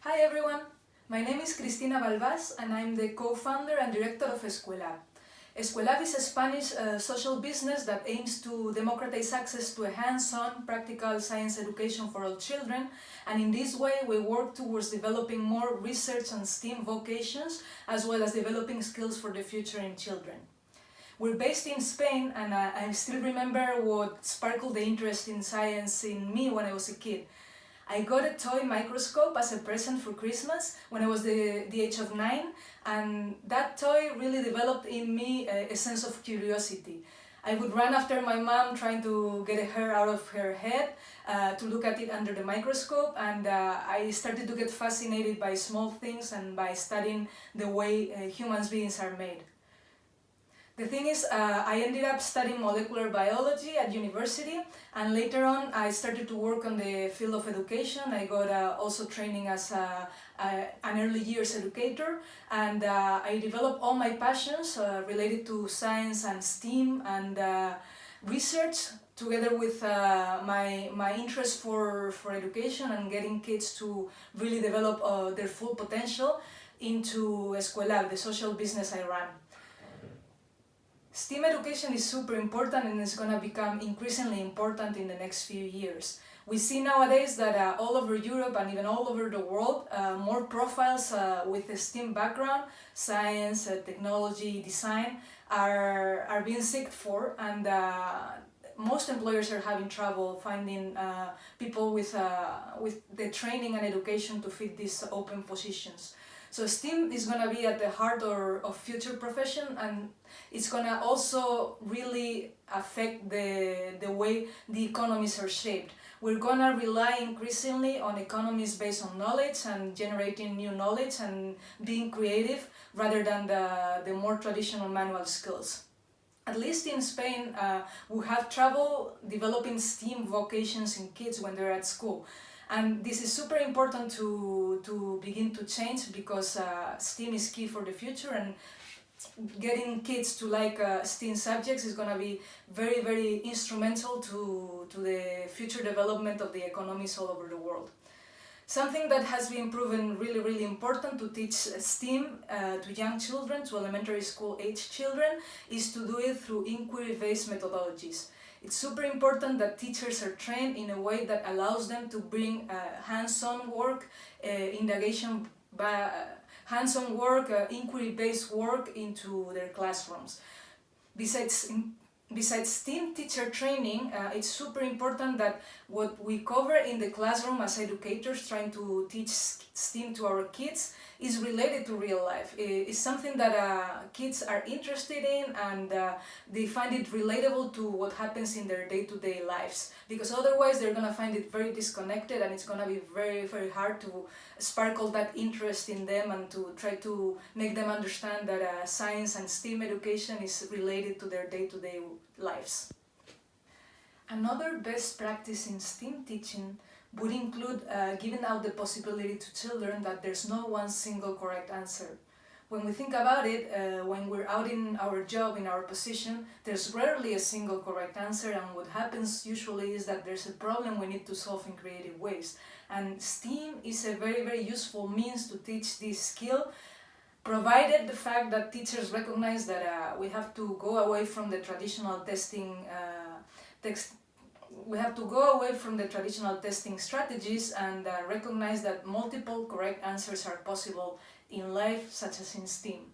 Hi everyone, my name is Cristina Balbas and I'm the co-founder and director of Escuelab. Escuelab is a Spanish social business that aims to democratize access to a hands-on, practical science education for all children, and in this way we work towards developing more research and STEAM vocations as well as developing skills for the future in children. We're based in Spain and I still remember what sparkled the interest in science in me when I was a kid. I got a toy microscope as a present for Christmas when I was the age of 9, and that toy really developed in me a sense of curiosity. I would run after my mom trying to get a hair out of her head to look at it under the microscope, and I started to get fascinated by small things and by studying the way human beings are made. The thing is, I ended up studying molecular biology at university, and later on I started to work on the field of education. I got also training as an early years educator, and I developed all my passions related to science and STEAM and research, together with my interest for education and getting kids to really develop their full potential into Escuelab, the social business I run. STEAM education is super important and it's going to become increasingly important in the next few years. We see nowadays that all over Europe and even all over the world, more profiles with a STEAM background, science, technology, design, are being sought for, and most employers are having trouble finding people with the training and education to fit these open positions. So STEAM is going to be at the heart of future profession, and it's going to also really affect the way the economies are shaped. We're going to rely increasingly on economies based on knowledge and generating new knowledge and being creative rather than the more traditional manual skills. At least in Spain, we have trouble developing STEAM vocations in kids when they're at school. And this is super important to begin to change, because STEAM is key for the future, and getting kids to like STEAM subjects is going to be very, very instrumental to the future development of the economies all over the world. Something that has been proven really, really important to teach STEAM to young children, to elementary school age children, is to do it through inquiry-based methodologies. It's super important that teachers are trained in a way that allows them to bring hands-on work, inquiry-based work into their classrooms. Besides STEAM teacher training, it's super important that what we cover in the classroom as educators trying to teach STEAM to our kids is related to real life. It's something that kids are interested in, and they find it relatable to what happens in their day-to-day lives, because otherwise they're going to find it very disconnected, and it's going to be very, very hard to sparkle that interest in them and to try to make them understand that science and STEAM education is related to their day-to-day lives. Another best practice in STEAM teaching would include giving out the possibility to children that there's no one single correct answer. When we think about it, when we're out in our job, in our position, there's rarely a single correct answer, and what happens usually is that there's a problem we need to solve in creative ways. And STEAM is a very, very useful means to teach this skill, provided the fact that teachers recognize that we have to go away from the traditional testing strategies and recognize that multiple correct answers are possible in life, such as in STEAM.